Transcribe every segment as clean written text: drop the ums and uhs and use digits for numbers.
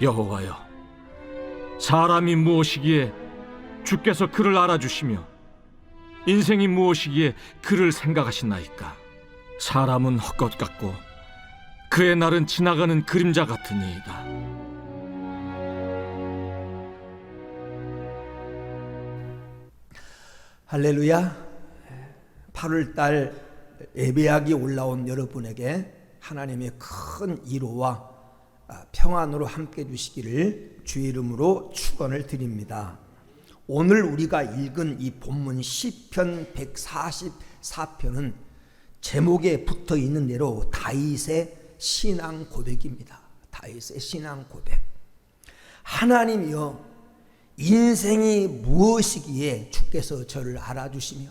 여호와여, 사람이 무엇이기에 주께서 그를 알아주시며 인생이 무엇이기에 그를 생각하시나이까? 사람은 헛것 같고 그의 날은 지나가는 그림자 같으니이다. 할렐루야. 8월달 예배하기 올라온 여러분에게 하나님의 큰 위로와 평안으로 함께 해주시기를 주의 이름으로 축원을 드립니다. 오늘 우리가 읽은 이 본문 시편 144편은 제목에 붙어 있는 대로 다윗의 신앙 고백입니다. 다윗의 신앙 고백. 하나님이여, 인생이 무엇이기에 주께서 저를 알아주시며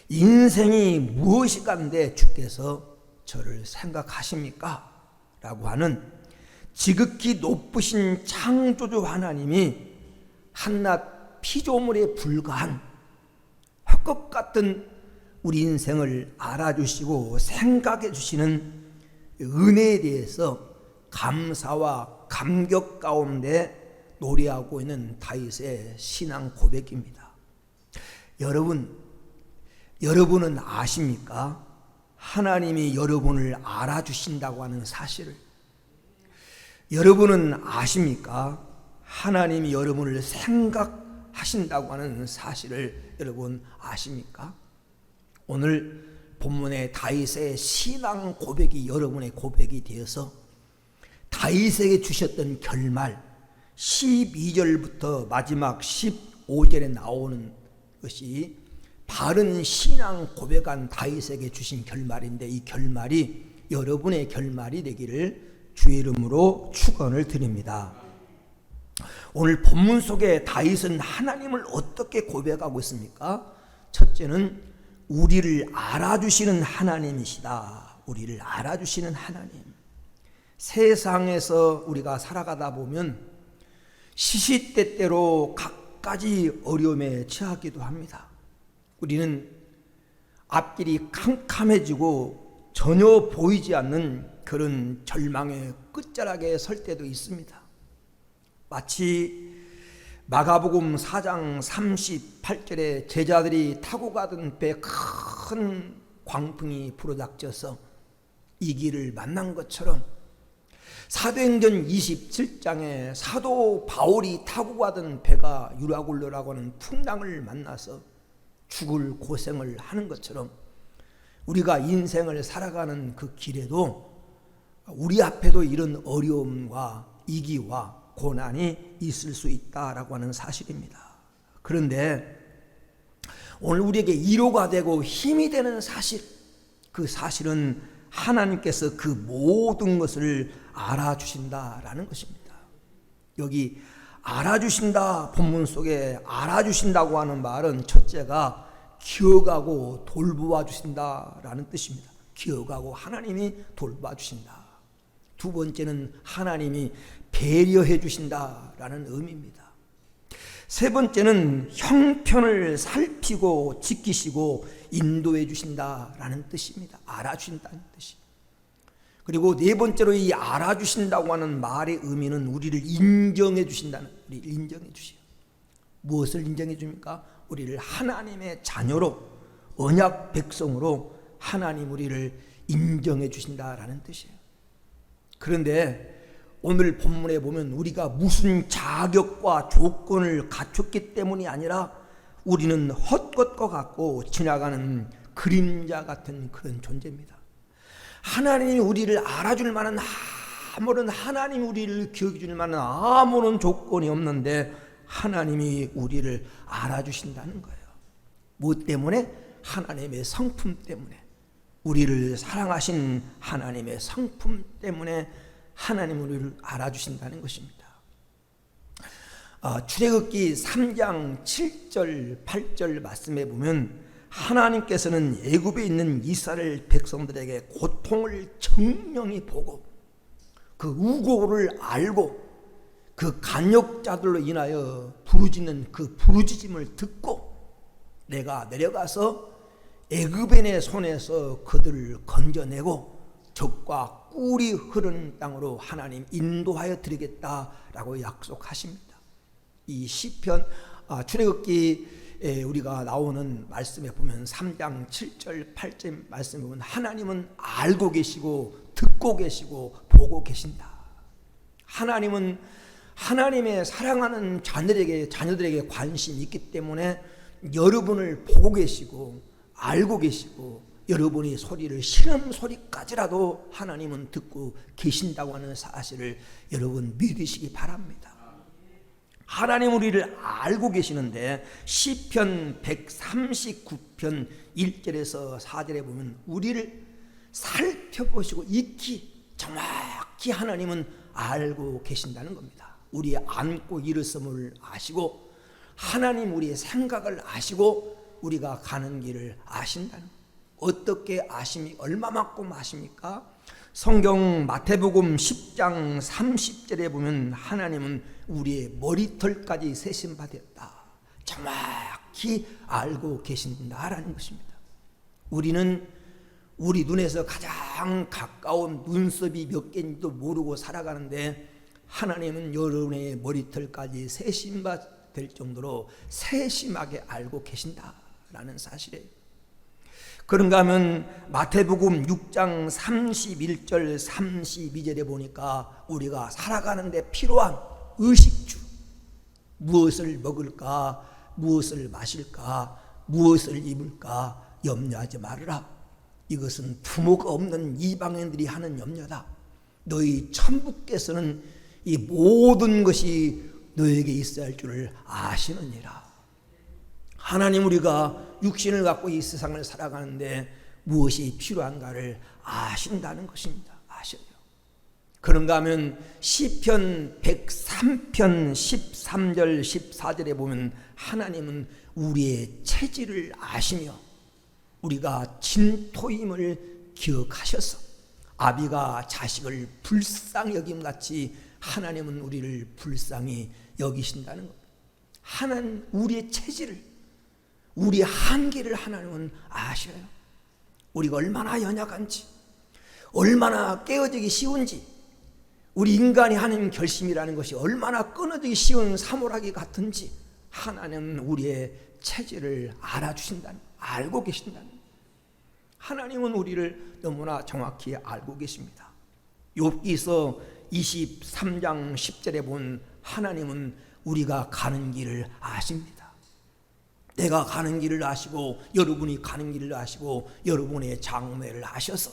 인생이 무엇이간데 주께서 저를 생각하십니까? 라고 하는 지극히 높으신 창조주 하나님이 한낱 피조물에 불과한 헛것 같은 우리 인생을 알아주시고 생각해 주시는 은혜에 대해서 감사와 감격 가운데 노래하고 있는 다윗의 신앙 고백입니다. 여러분은 아십니까? 하나님이 여러분을 알아주신다고 하는 사실을. 여러분은 아십니까? 하나님이 여러분을 생각하신다고 하는 사실을 여러분 아십니까? 오늘 본문의 다윗의 신앙 고백이 여러분의 고백이 되어서 다윗에게 주셨던 결말 12절부터 마지막 15절에 나오는 것이 바른 신앙 고백한 다윗에게 주신 결말인데, 이 결말이 여러분의 결말이 되기를 주의 이름으로 축원을 드립니다. 오늘 본문 속에 다윗은 하나님을 어떻게 고백하고 있습니까? 첫째는 우리를 알아주시는 하나님이시다. 우리를 알아주시는 하나님. 세상에서 우리가 살아가다 보면 시시때때로 갖가지 어려움에 처하기도 합니다. 우리는 앞길이 캄캄해지고 전혀 보이지 않는 그런 절망의 끝자락에 설 때도 있습니다. 마치 마가복음 4장 38절에 제자들이 타고 가던 배 큰 광풍이 불어닥쳐서 이 길을 만난 것처럼 사도행전 27장에 사도 바울이 타고 가던 배가 유라굴로라고 하는 풍랑을 만나서 죽을 고생을 하는 것처럼 우리가 인생을 살아가는 그 길에도 우리 앞에도 이런 어려움과 위기와 고난이 있을 수 있다라고 하는 사실입니다. 그런데 오늘 우리에게 위로가 되고 힘이 되는 사실, 그 사실은 하나님께서 그 모든 것을 알아주신다라는 것입니다. 여기 알아주신다, 본문 속에 알아주신다고 하는 말은 첫째가 기억하고 돌보아 주신다라는 뜻입니다. 기억하고 하나님이 돌봐 주신다. 두 번째는 하나님이 배려해 주신다라는 의미입니다. 세 번째는 형편을 살피고 지키시고 인도해 주신다라는 뜻입니다. 알아주신다는 뜻이. 그리고 네 번째로 이 알아주신다고 하는 말의 의미는 우리를 인정해 주신다는, 우리를 인정해 주시요. 무엇을 인정해 줍니까? 우리를 하나님의 자녀로, 언약 백성으로 하나님 우리를 인정해 주신다라는 뜻이에요. 그런데 오늘 본문에 보면 우리가 무슨 자격과 조건을 갖췄기 때문이 아니라 우리는 헛것과 같고 지나가는 그림자 같은 그런 존재입니다. 하나님이 우리를 알아줄 만한 아무런, 하나님이 우리를 기억해 줄 만한 아무런 조건이 없는데 하나님이 우리를 알아주신다는 거예요. 무엇 때문에? 하나님의 성품 때문에. 우리를 사랑하신 하나님의 성품 때문에 하나님 우리를 알아주신다는 것입니다. 출애굽기 3장 7절 8절 말씀에 보면 하나님께서는 애굽에 있는 이스라엘 백성들에게 고통을 정령히 보고 그 우고를 알고 그 간역자들로 인하여 부르짖는 그 부르짖음을 듣고 내가 내려가서 애굽인의 손에서 그들을 건져내고 적과 꿀이 흐르는 땅으로 하나님 인도하여 드리겠다라고 약속하십니다. 이 시편 출애굽기 우리가 나오는 말씀에 보면 3장 7절 8절 말씀에 보면 하나님은 알고 계시고 듣고 계시고 보고 계신다. 하나님은 하나님의 사랑하는 자녀들에게 관심이 있기 때문에 여러분을 보고 계시고 알고 계시고 여러분이 소리를 신음 소리까지라도 하나님은 듣고 계신다고 하는 사실을 여러분 믿으시기 바랍니다. 하나님 우리를 알고 계시는데 시편 139편 1절에서 4절에 보면 우리를 살펴보시고 익히 정확히 하나님은 알고 계신다는 겁니다. 우리의 앉고 일어섬을 아시고 하나님 우리의 생각을 아시고 우리가 가는 길을 아신다는 겁니다. 어떻게 아십니까? 얼마만큼 아십니까? 성경 마태복음 10장 30절에 보면 하나님은 우리의 머리털까지 세신 바 되었다. 정확히 알고 계신다라는 것입니다. 우리는 우리 눈에서 가장 가까운 눈썹이 몇 개인지도 모르고 살아가는데 하나님은 여러분의 머리털까지 세신 바 될 정도로 세심하게 알고 계신다라는 사실이에요. 그런가 하면 마태복음 6장 31절 32절에 보니까 우리가 살아가는데 필요한 의식주, 무엇을 먹을까, 무엇을 마실까, 무엇을 입을까 염려하지 말으라. 이것은 부모가 없는 이방인들이 하는 염려다. 너희 천부께서는 이 모든 것이 너에게 있어야 할 줄을 아시느니라. 하나님 우리가 육신을 갖고 이 세상을 살아가는데 무엇이 필요한가를 아신다는 것입니다. 아셔요. 그런가 하면 시편 103편 13절 14절에 보면 하나님은 우리의 체질을 아시며 우리가 진토임을 기억하셔서 아비가 자식을 불쌍히 여김같이 하나님은 우리를 불쌍히 여기신다는 것. 하나님 우리의 체질을 우리의 한계를 하나님은 아셔요. 우리가 얼마나 연약한지 얼마나 깨어지기 쉬운지 우리 인간이 하는 결심이라는 것이 얼마나 끊어지기 쉬운 사물하기 같은지 하나님은 우리의 체질을 알아주신다는 알고 계신다는 하나님은 우리를 너무나 정확히 알고 계십니다. 욥기서 23장 10절에 본 하나님은 우리가 가는 길을 아십니다. 내가 가는 길을 아시고 여러분이 가는 길을 아시고 여러분의 장래를 아셔서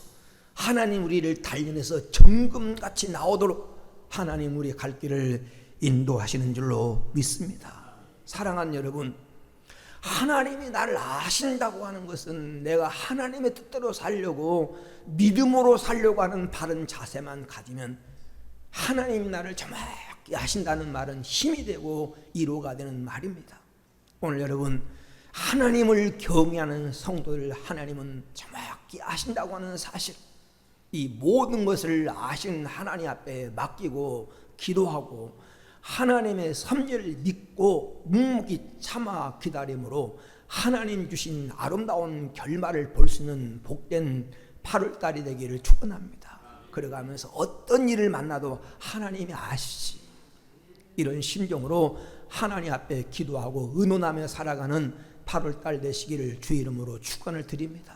하나님 우리를 단련해서 정금같이 나오도록 하나님 우리의 갈 길을 인도하시는 줄로 믿습니다. 사랑하는 여러분, 하나님이 나를 아신다고 하는 것은 내가 하나님의 뜻대로 살려고 믿음으로 살려고 하는 바른 자세만 가지면 하나님이 나를 정확히 아신다는 말은 힘이 되고 위로가 되는 말입니다. 오늘 여러분 하나님을 경외하는 성도를 하나님은 정확히 아신다고 하는 사실, 이 모든 것을 아신 하나님 앞에 맡기고 기도하고 하나님의 섭리를 믿고 묵묵히 참아 기다림으로 하나님 주신 아름다운 결말을 볼 수 있는 복된 8월달이 되기를 축원합니다. 그래가면서 어떤 일을 만나도 하나님이 아시지, 이런 심정으로 하나님 앞에 기도하고 의논하며 살아가는 8월달 되시기를 주의 이름으로 축원을 드립니다.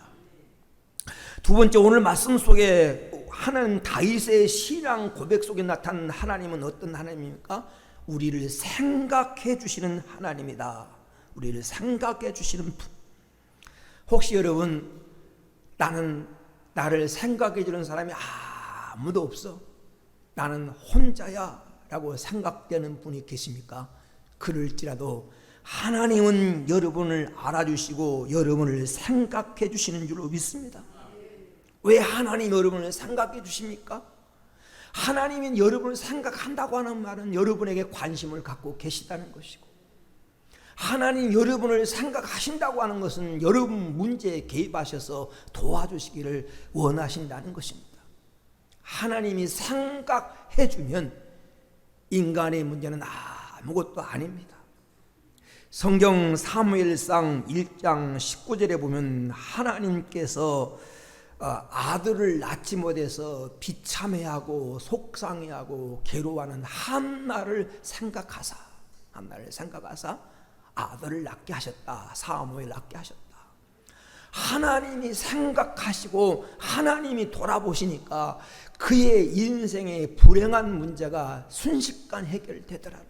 두 번째, 오늘 말씀 속에 하나님 다윗의 신앙 고백 속에 나타난 하나님은 어떤 하나님입니까? 우리를 생각해 주시는 하나님이다. 우리를 생각해 주시는 분. 혹시 여러분 나를 생각해 주는 사람이 아무도 없어, 나는 혼자야 라고 생각되는 분이 계십니까? 그럴지라도 하나님은 여러분을 알아주시고 여러분을 생각해 주시는 줄로 믿습니다. 왜 하나님 여러분을 생각해 주십니까? 하나님이 여러분을 생각한다고 하는 말은 여러분에게 관심을 갖고 계시다는 것이고, 하나님 여러분을 생각하신다고 하는 것은 여러분 문제에 개입하셔서 도와주시기를 원하신다는 것입니다. 하나님이 생각해 주면 인간의 문제는 아무것도 아닙니다. 성경 사무엘상 1장 19절에 보면 하나님께서 아들을 낳지 못해서 비참해하고 속상해하고 괴로워하는 한나를 생각하사 아들을 낳게 하셨다. 사무엘 낳게 하셨다. 하나님이 생각하시고 하나님이 돌아보시니까 그의 인생의 불행한 문제가 순식간 해결되더라.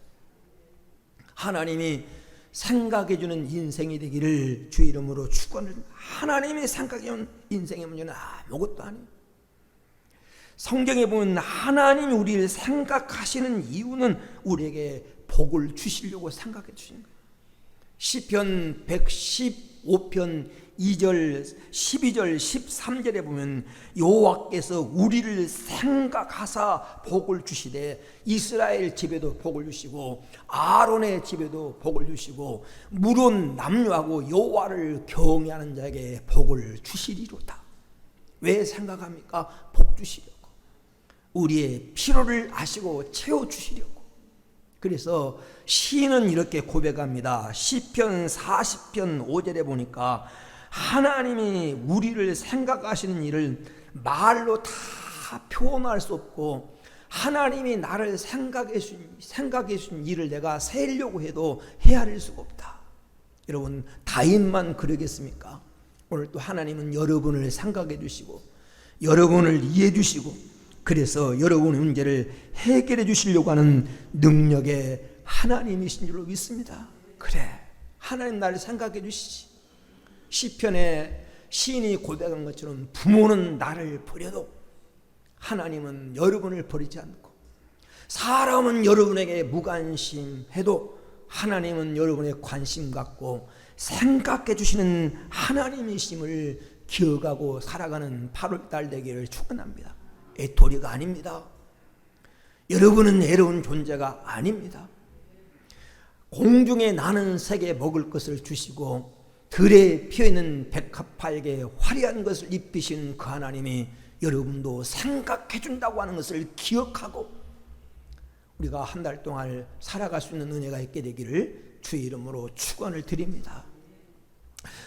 하나님이 생각해주는 인생이 되기를 주 이름으로 축원을. 하나님이 생각해주는 인생의 문제는 아무것도 아니에요. 성경에 보면 하나님이 우리를 생각하시는 이유는 우리에게 복을 주시려고 생각해 주신 거예요. 시편 115편 2절, 12절, 13절에 보면 여호와께서 우리를 생각하사 복을 주시되 이스라엘 집에도 복을 주시고 아론의 집에도 복을 주시고 물은 남녀하고 여호와를 경외하는 자에게 복을 주시리로다. 왜 생각합니까? 복 주시려고. 우리의 필요를 아시고 채워주시려고. 그래서 시인은 이렇게 고백합니다. 시편 40편 5절에 보니까 하나님이 우리를 생각하시는 일을 말로 다 표현할 수 없고 하나님이 나를 생각해 주신 일을 내가 세려고 해도 헤아릴 수가 없다. 여러분, 다윗만 그러겠습니까? 오늘 또 하나님은 여러분을 생각해 주시고 여러분을 이해해 주시고 그래서 여러분의 문제를 해결해 주시려고 하는 능력의 하나님이신 줄로 믿습니다. 그래, 하나님 나를 생각해 주시지. 시편에 시인이 고백한 것처럼 부모는 나를 버려도 하나님은 여러분을 버리지 않고, 사람은 여러분에게 무관심해도 하나님은 여러분의 관심 갖고 생각해 주시는 하나님이심을 기억하고 살아가는 8월달 되기를 축원합니다. 애토리가 아닙니다. 여러분은 애로운 존재가 아닙니다. 공중에 나는 새게 먹을 것을 주시고 들에 피어있는 백합화에게 화려한 것을 입히신 그 하나님이 여러분도 생각해 준다고 하는 것을 기억하고 우리가 한 달 동안 살아갈 수 있는 은혜가 있게 되기를 주의 이름으로 축원을 드립니다.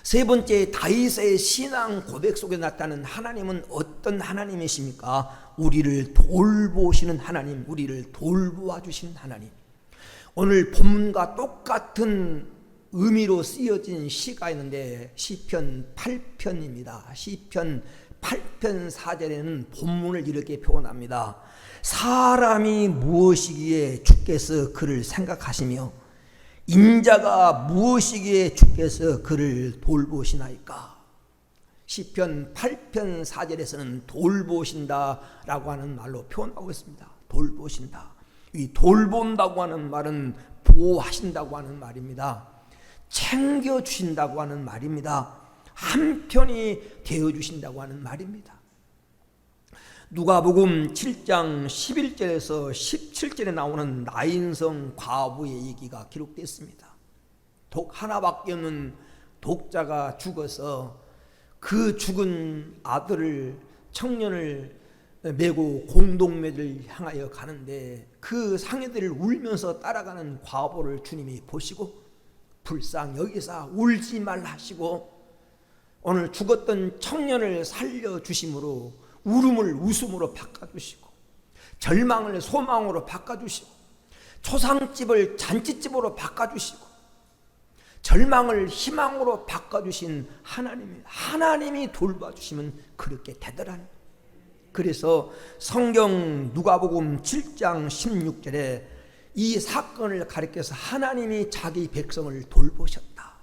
세 번째, 다윗의 신앙 고백 속에 나타나는 하나님은 어떤 하나님이십니까? 우리를 돌보시는 하나님, 우리를 돌보아 주시는 하나님. 오늘 본문과 똑같은 의미로 쓰여진 시가 있는데 시편 8편입니다. 시편 8편 4절에는 본문을 이렇게 표현합니다. 사람이 무엇이기에 주께서 그를 생각하시며 인자가 무엇이기에 주께서 그를 돌보시나이까. 시편 8편 4절에서는 돌보신다라고 하는 말로 표현하고 있습니다. 돌보신다. 이 돌본다고 하는 말은 보호하신다고 하는 말입니다. 챙겨주신다고 하는 말입니다. 한편이 되어주신다고 하는 말입니다. 누가복음 7장 11절에서 17절에 나오는 나인성 과부의 얘기가 기록됐습니다. 독 하나밖에 없는 독자가 죽어서 그 죽은 아들을, 청년을 메고 공동묘를 향하여 가는데 그 상해들을 울면서 따라가는 과부를 주님이 보시고 불쌍히 여기서 울지 말라 하시고 오늘 죽었던 청년을 살려주심으로 울음을 웃음으로 바꿔주시고 절망을 소망으로 바꿔주시고 초상집을 잔치집으로 바꿔주시고 절망을 희망으로 바꿔주신 하나님이 돌봐주시면 그렇게 되더라는. 그래서 성경 누가복음 7장 16절에 이 사건을 가리켜서 하나님이 자기 백성을 돌보셨다.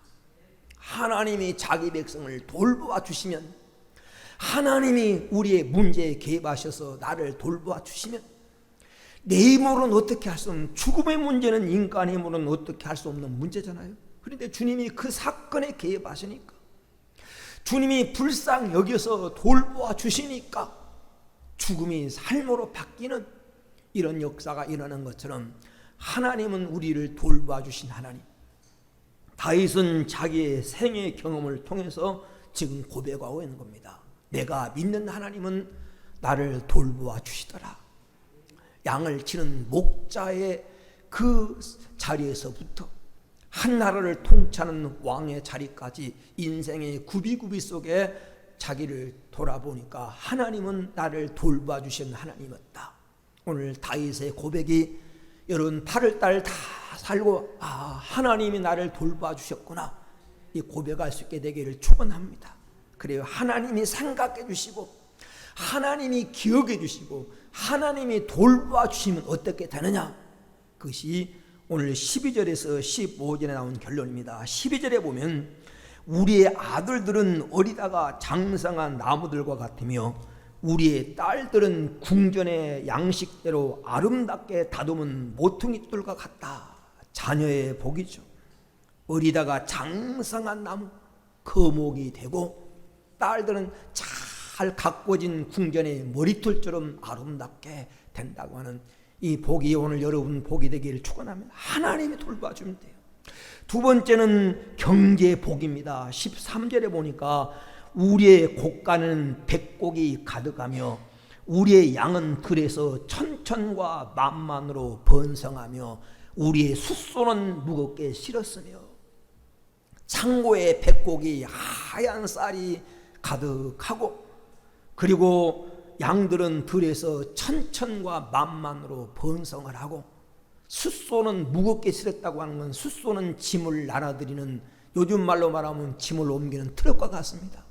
하나님이 자기 백성을 돌보아 주시면, 하나님이 우리의 문제에 개입하셔서 나를 돌보아 주시면, 내 힘으로는 어떻게 할 수 없는, 죽음의 문제는 인간의 힘으로는 어떻게 할 수 없는 문제잖아요. 그런데 주님이 그 사건에 개입하시니까, 주님이 불쌍히 여겨서 돌보아 주시니까 죽음이 삶으로 바뀌는 이런 역사가 일어나는 것처럼 하나님은 우리를 돌봐 주신 하나님. 다윗은 자기의 생애 경험을 통해서 지금 고백하고 있는 겁니다. 내가 믿는 하나님은 나를 돌보아 주시더라. 양을 치는 목자의 그 자리에서부터 한 나라를 통치하는 왕의 자리까지 인생의 구비구비 속에 자기를 돌아보니까 하나님은 나를 돌봐주신 하나님이었다. 오늘 다윗의 고백이 여러분 8월달 다 살고 하나님이 나를 돌봐주셨구나, 이 고백할 수 있게 되기를 축원합니다. 그래요. 하나님이 생각해 주시고 하나님이 기억해 주시고 하나님이 돌봐주시면 어떻게 되느냐, 그것이 오늘 12절에서 15절에 나온 결론입니다. 12절에 보면 우리의 아들들은 어리다가 장성한 나무들과 같으며 우리의 딸들은 궁전의 양식대로 아름답게 다듬은 모퉁이돌과 같다. 자녀의 복이죠. 어리다가 장성한 나무, 거목이 되고 딸들은 잘 가꿔진 궁전의 머리털처럼 아름답게 된다고 하는 이 복이 오늘 여러분 복이 되기를 축원합니다. 하나님이 돌봐주면 돼요. 두 번째는 경제의 복입니다. 13절에 보니까 우리의 곡간은 백곡이 가득하며 우리의 양은 들에서 천천과 만만으로 번성하며 우리의 숫소는 무겁게 실었으며, 창고에 백곡이 하얀 쌀이 가득하고 그리고 양들은 들에서 천천과 만만으로 번성을 하고, 숫소는 무겁게 실었다고 하는 건 숫소는 짐을 나눠드리는, 요즘 말로 말하면 짐을 옮기는 트럭과 같습니다.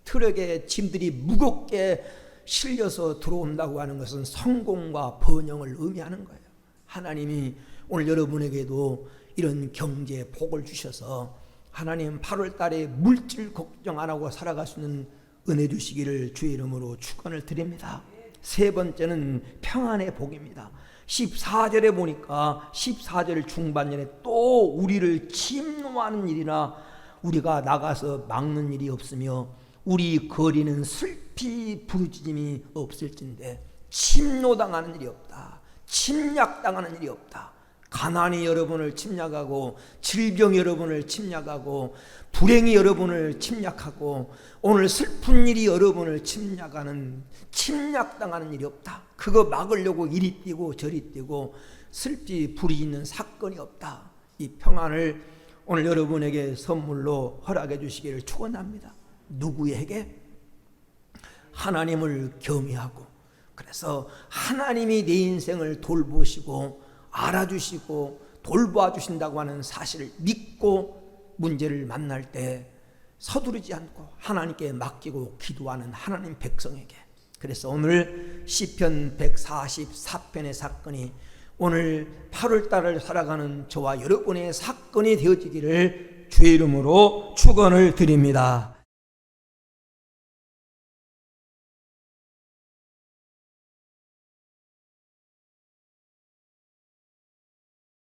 트럭에 짐들이 무겁게 실려서 들어온다고 하는 것은 성공과 번영을 의미하는 거예요. 하나님이 오늘 여러분에게도 이런 경제의 복을 주셔서 하나님 8월 달에 물질 걱정 안 하고 살아갈 수 있는 은혜 주시기를 주의 이름으로 축원을 드립니다. 세 번째는 평안의 복입니다. 14절에 보니까 14절 중반전에 또 우리를 침노하는 일이나 우리가 나가서 막는 일이 없으며 우리 거리는 슬피 부르짖음이 없을진데, 침노당하는 일이 없다. 침략당하는 일이 없다. 가난이 여러분을 침략하고 질병이 여러분을 침략하고 불행이 여러분을 침략하고 오늘 슬픈 일이 여러분을 침략하는, 침략당하는 일이 없다. 그거 막으려고 이리 뛰고 저리 뛰고 슬피 부리짖는 사건이 없다. 이 평안을 오늘 여러분에게 선물로 허락해 주시기를 축원합니다. 누구에게? 하나님을 경외하고, 그래서 하나님이 내 인생을 돌보시고 알아주시고 돌봐주신다고 하는 사실을 믿고 문제를 만날 때 서두르지 않고 하나님께 맡기고 기도하는 하나님 백성에게, 그래서 오늘 시편 144편의 사건이 오늘 8월달을 살아가는 저와 여러분의 사건이 되어지기를 주의 이름으로 축원을 드립니다.